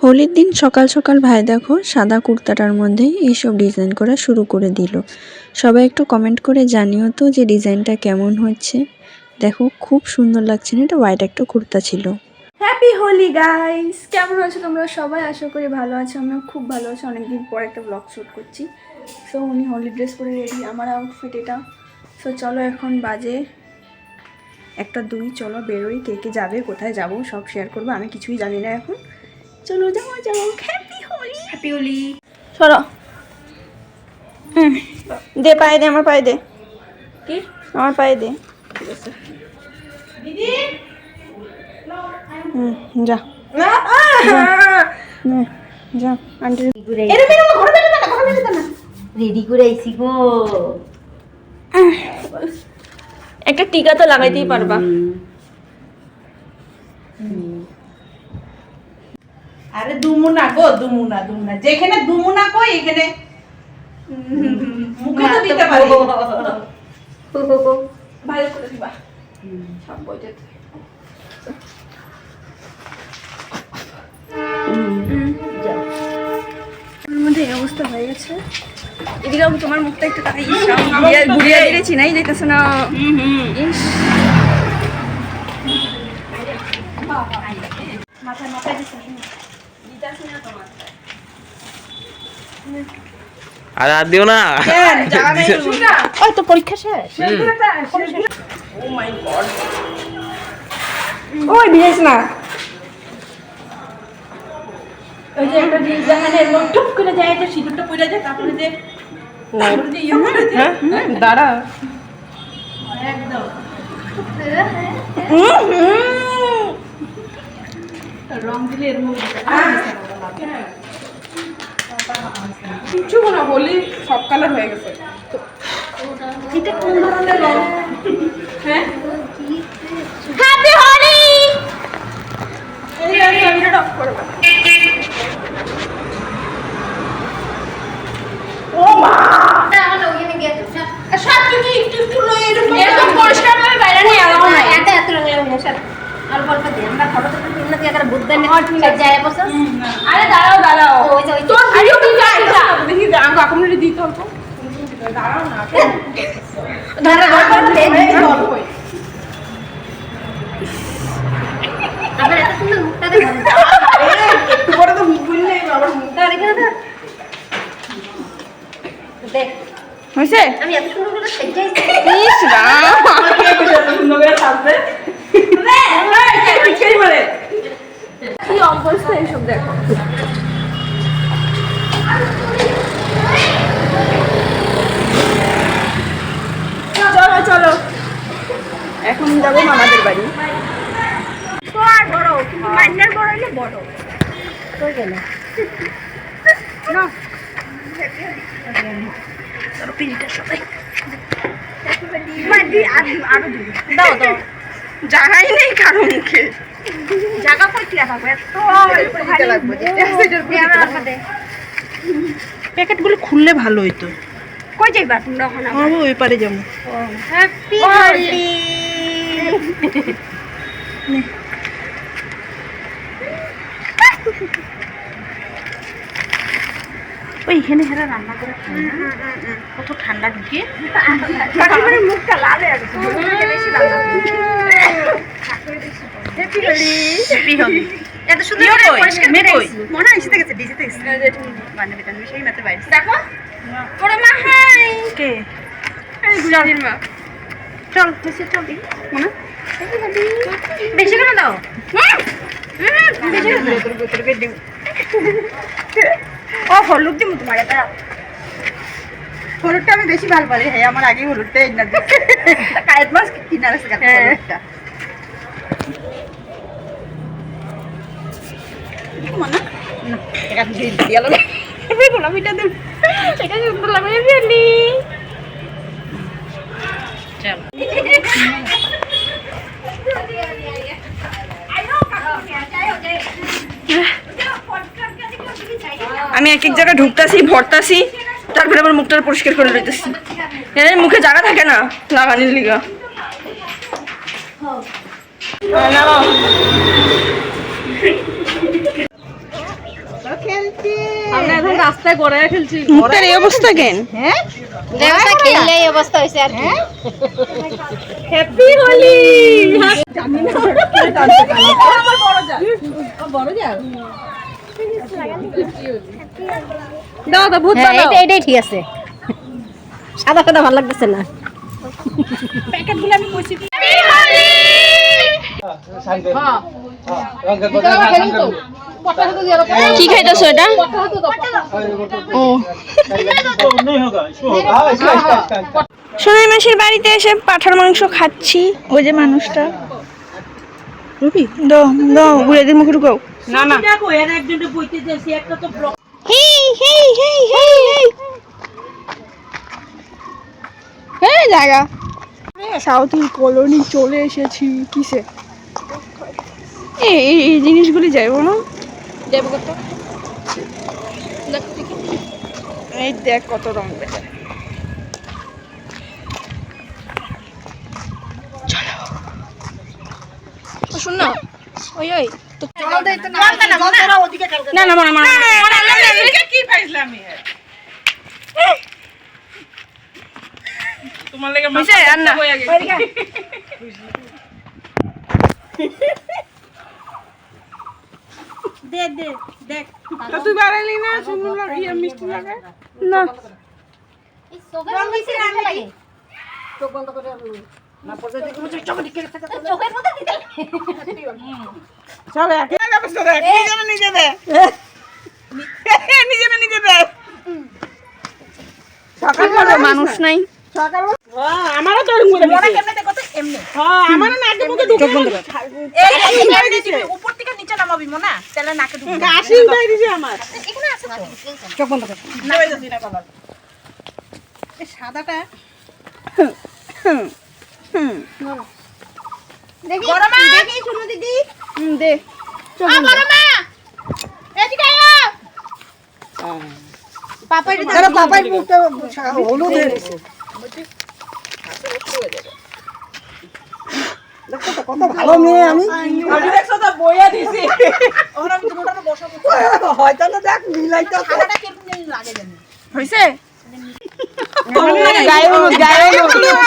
হোলির দিন সকাল সকাল ভাই দেখো সাদা কুর্তাটার মধ্যে এইসব ডিজাইন করা শুরু করে দিল। সবাই একটু কমেন্ট করে জানিও তো যে ডিজাইনটা কেমন হচ্ছে। দেখো খুব সুন্দর লাগছে না? এটা হোয়াইট একটা কুর্তা ছিল। হ্যাপি হোলি গাইস, কেমন আছো তোমরা সবাই? আশা করি ভালো আছো, আমিও খুব ভালো আছি। অনেকদিন পর একটা ব্লগ শ্যুট করছি। সো উনি হোলি ড্রেস পরে রেডি, আমার আউটফিট এটা। সো চলো এখন বাজে 1-2, চলো বেরোই। কে কে যাবে, কোথায় যাবো সব শেয়ার করবো। আমি কিছুই জানি না এখন। চলো যাও যাও। Happy Holi, happy Holi. চলো দে, পায়ে দে, আমার পায়ে দে। কি আমার পায়ে দে? ঠিক আছে দিদি। যা যা আন্টি রেডি করে আইছি গো। একটা টিকা তো লাগাইতেই পারবা। আরে দুমুনা গো, দুমুনা দুমুনা, যেখানে দুমুনা কই এখানে মুখে তো দিতে পারি। ভালো করে দিবা সব বইতে। মধ্যে এই অবস্থা হয়ে গেছে। এদিকে তোমার মুখটা একটু ঘুরিয়ে দিয়েছি, নাই দেখতেছো না? মাথায় মাথায় দিতেছি না তোমার। আর আর দিও না। ওই তো পরীক্ষা শেষ। ও মাই গড, ওই ভিজেছ না। ওই যে একটা জিনিস যেখানে এরকম টুপ করে যায়, এটা সিঁদুরটা পড়ে যায়, তারপরে যে ইয়ে করে দিয়ে দাঁড়া একদম রং দিলে এর মধ্যে কিছু না বলি, সব কালার হয়ে গেছে। এটা কোন ধরনের রং? হ্যাঁ, হ্যাপি হোলি। এই ক্যামেরাটা অফ করো। ও মা, তাহলে ওখানে গিয়ে তো সব তুমি একটু একটু লয়ে এরকম পরিষ্কার ভাবে বাইরে নিয়ে আলাও না। এত এত রঙ লাগে সব অল্প অল্প দিয়ে আমরা ফটো তো তুলতে না, একারে বুদ্ধা নে যায় বসো। আরে দাঁড়াও দাঁড়াও, ওই যে তোর ভিডিও কি চাইছা? দেখি আমি আপনারে দিতে অল্প দাঁড়াও না। ধরে ধরে অল্প আবার এত সুন্দর মুখটা দেখো। একটু পরে তো মুখ খুললেই আবার মুখটা রেখে দাও দেখ, হইছে। আমি এত সুন্দর করে সাজাইছি। ইস রাম, কে বুঝা সুন্দর করে সাজবে রে? এই পিছাই মারে কি অবস্থা এসব দেখো। চলো চলো, এখন যাবো মামাদের বাড়ি। তো আর বড় কিন্তু মাইন্ডার বড় হইলে বড় কই গেল না। চলো পিড়িটা সবাই আরো দিবি। দাও দাও, জায়গাই নেই কারো মুখে। জায়গা কই কি রাখবো? এত লাগবে। প্যাকেটগুলো খুললে ভালো হইতো। কই যাইবা তোমরা ওখানে? আমি ওই পারে যাবো। হ্যাপি হোলি। ওই এখানে হেরা রান্না করে খায় না? কত ঠান্ডা ঢুকে মানে মুখটা লাল হয়ে গেছে। বেশি রান্না হ্যাপি হোলি। হ্যাপি হোলি। এত সুন্দর করে পরিষ্কার করে দিয়েছি। মনে হয় এসে গেছে, ডিজেতে এসে মানে বেটা সেই মাত্র বাইরে দেখো। ওরে মা হাই কে এই গুড়াদির মা। চল এসে চল মনে বেশি করে দাও। বেশি করে দাও। ও হলুদ দিমু তোমার এটা। হলুদটা আমি বেশি ভালো পারি। হ্যাঁ, আমার আগেই হলুদটা এনে দিই। কায়েত মাছ কিনা আছে কাছে হলুদটা। মানে না এটা দিয়ে দিয়া লাগে। এই গোলাপিটা দেব। এটা সুন্দর লাগে রিয়েলি। চল আমি এক এক জায়গায় ঢুকতাছি, ভরতাছি, তারপরে আবার মুখটা পরিষ্কার করে লইতেছি। এর মুখে জায়গা থাকে না লাগানির লিগা। নাও আমরা এখন রাস্তায় ঘোড়া খেলছি। মুখটার এই অবস্থা কেন? দেবতা খেললে এই অবস্থা হয়েছে আর কি। হ্যাপি হোলি। দাও দাও ভূত হ্যাঁ, বানাও। এটাই ঠিক আছে। সাদা সাদা ভালো লাগতেছে না। কি খাইতেছো এটা? ও সোনাই মাসির বাড়িতে এসে পাঠার মাংস খাচ্ছি। ওই যে মানুষটা রুবি দাও দাও ঘুরে দিয়ে মুখে ঢুকাও। না না হেই হেই হেই হেই হেই হ্যাঁ জায়গা সাউথ কলোনি চলে এসেছি। কিসে এই জিনিসগুলি যাইবো না? যাইবো কত? এই দেখ কত রং বেড়ে। চলো শুন না ওই ওই না না মনে মনে কি পাইছলামি তোমার লাগে হইছে আর না তো তুই বাড়াইলি না সুন্দর লাগে ইয়া মিষ্টি লাগে না সব একই অবস্থা দেখ নিজে দে নিজে দে সকাল মানুষ নাই সকাল আমারও তো মনে কেমনে দেখো তো এমনি হ্যাঁ আমারও নাকে মুখে ঢুকে এই উপর থেকে নিচে নামাবি মোনা তাহলে নাকে ঢুকে কাশি উঠাই দিছে আমার এখানে আছে তো চোখ বন্ধ কর না হইছে না কলার এই সাদাটা দেখি দেখি শুনো দিদি। দে বড়মা এদিকে আয়। পাপাই আরে পাপাই মুখটা হলুদ হয়ে গেছে দেখো তো কত ভালো মেয়ে আমি দেখছো তো বইয়া দিছি ওর আমি তোমার বসাবো হয়তো না দেখ মিলাইতো খাটাটা কেমন লাগে জানি হইছে গায়ে হলুদ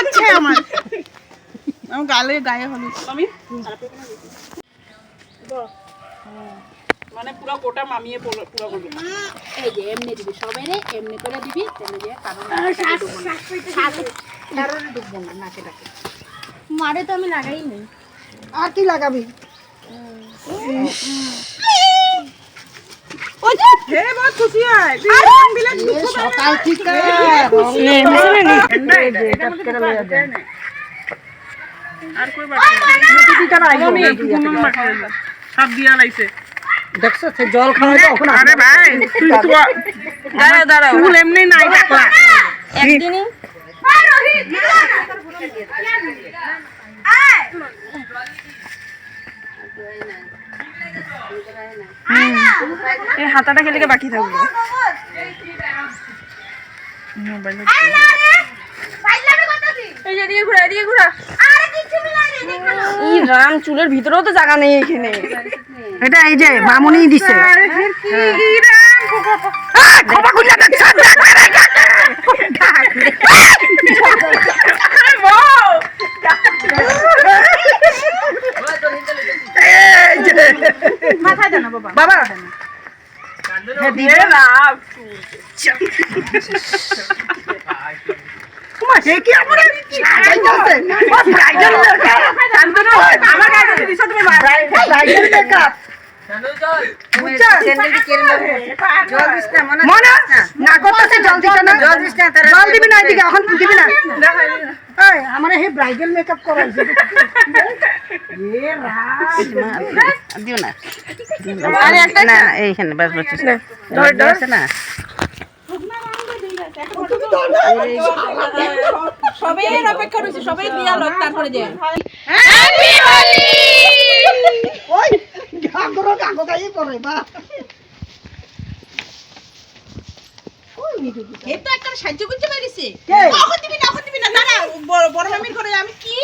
আছে আমার আমার গায়ে হলুদ আমি মানে পুরো কোটা মামিয়ে পুরো করবে এই যে এমনি দিবি সবাইরে এমনি করে দিবি তাহলে যে কারণ কারণে ডুববো না নাকে ডাকে মারে তো আমি লাগাই নাই আর কি লাগাবি ওই যে হে বহুত খুশি হয় তুই রং দিলে সকাল থেকে আর কই বাকি কি করা আইবো সব দিয়া লাইছে দেখছো সে জল খাওয়া তো এখন আরে ভাই তুই তো দাঁড়া ফুল এমনি নাই টাকলা একদিনই এই হাতাটা খেলে বাকি থাকবো এই যে এদিকে ঘোরা এই রাম চুলের ভিতরেও তো জায়গা নেই এখানে এটা এই যে মামুনি দিছে মাথায় দেন বাবা দিয়ে লাভ তোমার হে কি আমার সাজাইতেছে ব্রাইডাল মেকআপ শান্তনু আমার কাছে দিছো তুমি ব্রাইডাল মেকআপ জল দিবি না এদিকে এখন দিবি না আমার হে ব্রাইডাল মেকআপ করাইছে দিও না আরে একটা না এইখানে বাস বাস আছে না সবাই অপেক্ষা রয়েছে সবাই দিয়া লোক তারপরে যে হ্যাপি হোলি ওই গাগরো গাগো গাই করে বা এই তো একটা সাহায্য করতে পারিছে কখন দিবি না দাঁড়া বড় মামির করে আমি কি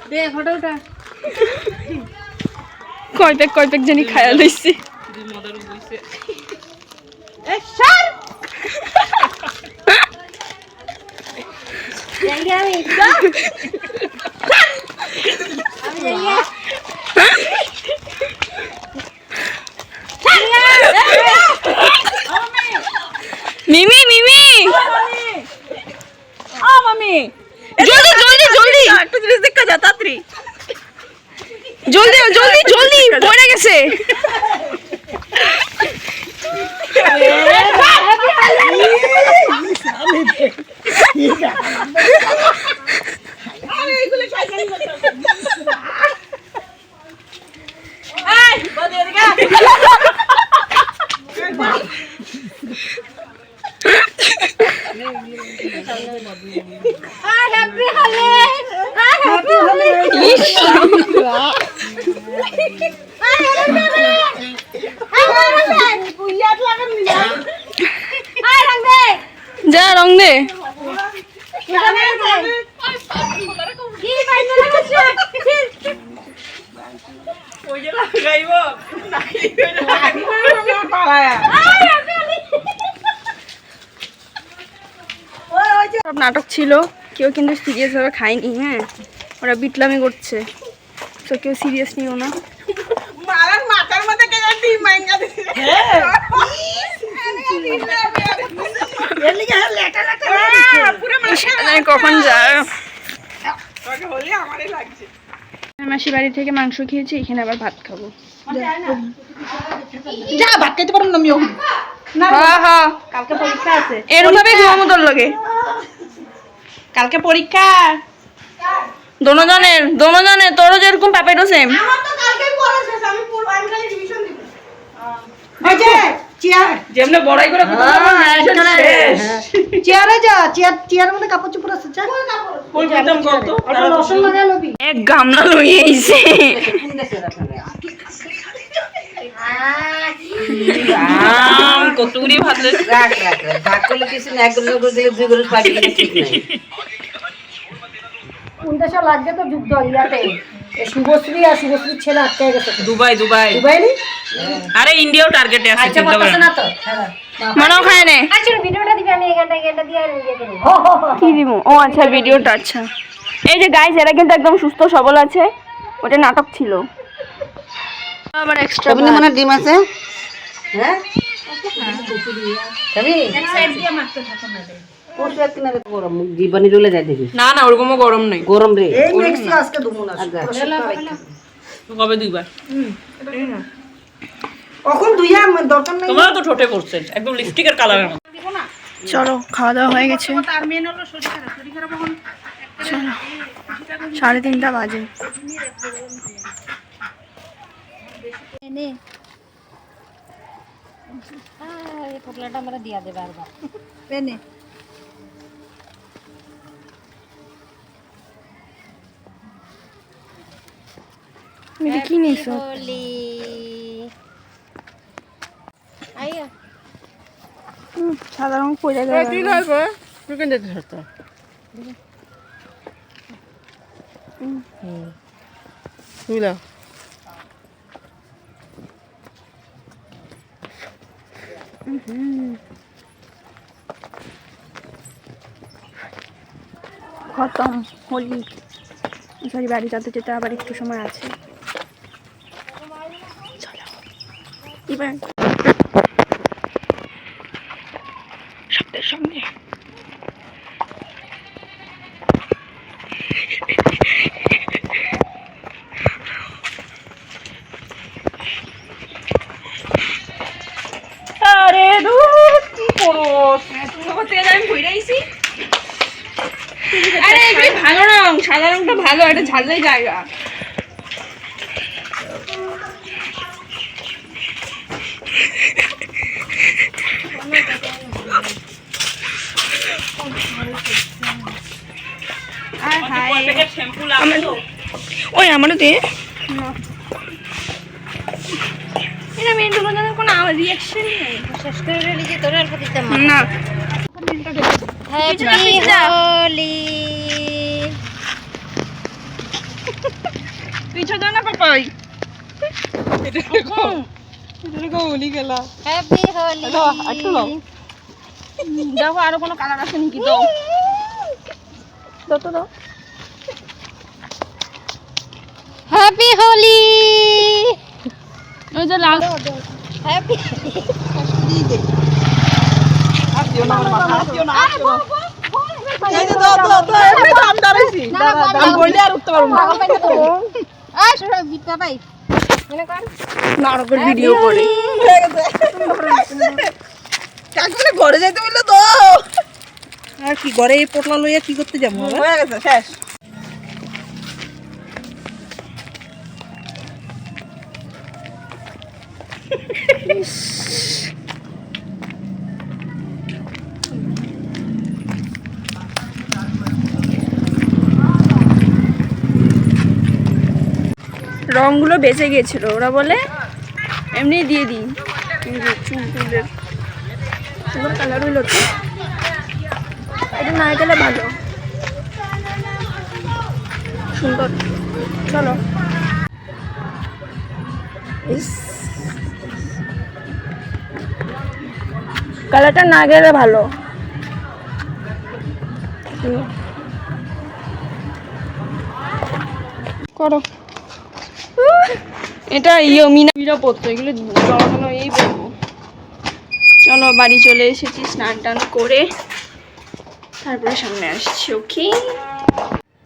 দে ফটোটা কয় প্যাক জানি খায়া লইছি। মিমি মামি জলদি একটু জিনিস দেখা যা তাড়াতাড়ি জলদি পড়ে গেছে। যা রং দে। সব নাটক ছিল, কেউ কিন্তু সিরিয়াস ভাবে খায়নি। হ্যাঁ, ওরা বিটলামি করছে, তো কেউ সিরিয়াস নিও না। মাথার মধ্যে কখন যায় মাসি বাড়ি থেকে মাংস খেয়েছি, এখানে আবার ভাত খাবো। যা ভাত খাইতে পারবো না আমিও। হ্যাঁ, কালকে পরীক্ষা আছে। এরকম ভাবে ঘুমাবো তোর লগে। কালকে পরীক্ষা দোনোজনের তোরও যেরকম পাপেরও সেম। যেমনে বড়াই করে চেয়ারে যা, চেয়ারের মধ্যে কাপড় চোপড় আছে, যা। কই দিতাম কত রসুন লাগা লবি। এক গামলা লইয়ে আইছে। কতগুলি ভাত রাখ ভাগ করলে কিছু না, এক গুলো দিলে দুই গুলো পাবি না, ঠিক নাই। 19 লাগবে তো যুদ্ধ ইয়াতে। শুভশ্রী আর শুভশ্রীর ছেলে আটকে গেছে। দুবাই দুবাই নি? আরে ইন্ডিয়াও টার্গেটে আছে। আচ্ছা বলতেছ না তো? মনেও খায় না। আচ্ছা ভিডিওটা দিবি, আমি এখানটা দিয়ে ইয়ে করি। কি দিব? ও আচ্ছা, ভিডিওটা। আচ্ছা, এই যে গাইস, এরা কিন্তু একদম সুস্থ সবল আছে, ওটা নাটক ছিল। আবার এক্সট্রা কবি মনে ডিম আছে? হ্যাঁ কবি এক সাইড দিয়ে মাখতে থাকো না রে। পরশু একদিন আগে গরম জীবনী রলে যায় দেখি। না ওরকমও গরম নাই। গরম রে। এই নেক্সট আজকে দুমুনা। কবে দুইবার? এখন দুইয়া দরকার নাই। তোমারও তো ঠোঁটে পড়ছে একদম লিপস্টিকের কালারের মতো। চলো, খাওয়া দাওয়া হয়ে গেছে। তার মেন হলো শরীর খারাপ এখন চলো, 3:30 বাজে। এনে এই পটলাটা আমরা দিয়া দে বারবার। এনে তুমি কি নিছো? বলি আইয়া সাদা রং পড়ে গেল। কি করবে? তুই কেন যেতে ছাড়তো? তুই দাও। খতম হোলি। সরি, বাড়ি যেতে আবার একটু সময় আছে। চলো এবার শব্দের সঙ্গে আরে দূর কি করো? তোমার থেকে আমি কইরা আইছি। আরে এগুলি ভালো রং, সাদা রংটা ভালো, এটা ঝালদাই জায়গা। শ্যাম্পু লাগতো। ওই আমারও দে। এটা মেয়ে দোকানের কোনো রিয়াকশন নেই। শেষ করে লিখে তোর অল্প দিতাম না, হ্যাপি হোলি। পিছু দাও না পাপাই। হ্যাপি হোলি দেখো আরো কোনো কালার আছে নাকি দাও দাও দাও হ্যাপি হোলি ওই যে লাল হ্যাপি ভিডিও করে ঘরে যাইতে বললে তো আর কি ঘরে এই পোটলা লইয়া কি করতে যাবো হয়ে গেছে শেষ রংগুলো বেঁচে গিয়েছিল ওরা বলে এমনি দিয়ে দিই চুল টুলের সুন্দর কালার হইল তো এটা না গেলে ভালো সুন্দর চলো কালারটা না গেলে ভালো করো এটা মিনা পড়তো এগুলো জড়ানো এই বলবো চলো বাড়ি চলে এসেছি স্নান টান করে তারপরে সামনে আসছি ওকে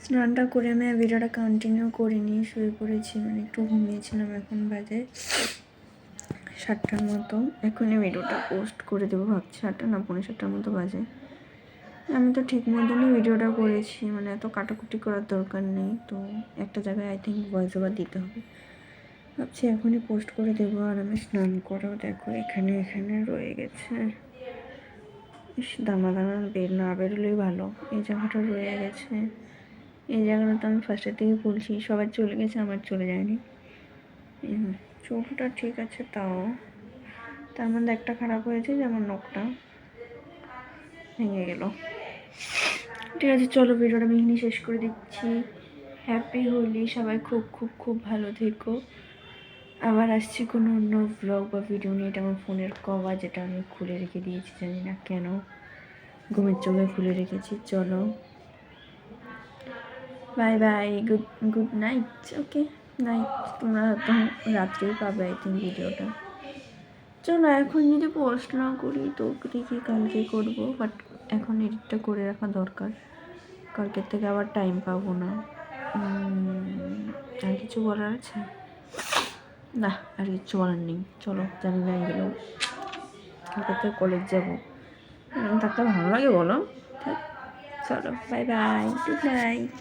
স্নানটা করে আমি ভিডিওটা কন্টিনিউ করিনি শুয়ে পড়েছি মানে একটু ঘুমিয়েছিলাম এখন বাজে 7টার মতো এখনই ভিডিওটা পোস্ট করে দেবো ভাবছি 7টা না 7:45 মতো বাজে আমি তো ঠিক মতনই ভিডিওটা করেছি মানে এত কাটাকুটি করার দরকার নেই তো একটা জায়গায় আই থিঙ্ক ভয়েস ওভার দিতে হবে ভাবছি এখনই পোস্ট করে দেবো আর আমি স্নান করেও দেখো এখানে রয়ে গেছে দানা না বেরোলেই ভালো এই জায়গাটা রয়ে গেছে এই জায়গাটা তো আমি ফার্স্টের থেকে বলছি সবাই চলে গেছে আমার চলে যায়নি চোখটা ঠিক আছে তাও তার মধ্যে একটা খারাপ হয়েছে যেমন নখটা ভেঙে গেল ঠিক আছে চলো ভিডিওটা আমি এখানে শেষ করে দিচ্ছি হ্যাপি হোলি সবাই খুব খুব খুব ভালো থেকো আবার আসছি কোনো অন্য ব্লগ বা ভিডিও নিয়ে এটা আমার ফোনের কভার যেটা আমি খুলে রেখে দিয়েছি জানি না কেন ঘুমের চোখে খুলে রেখেছি চলো bye bye good night okay night তোমরা তো রাত্রেই পাবে আই থিঙ্ক ভিডিওটা চলো এখন যদি পোস্ট না করি তো দেখি কালকে করবো বাট এখন এডিটটা করে রাখা দরকার কালকের থেকে আবার টাইম পাবো না আর কিছু বলার আছে না আর কিছু বলার নেই চলো জানি না এগুলো কালকে তো কলেজ যাবো থাকতে ভালো লাগে বলো চলো বাই বাই গুড নাইট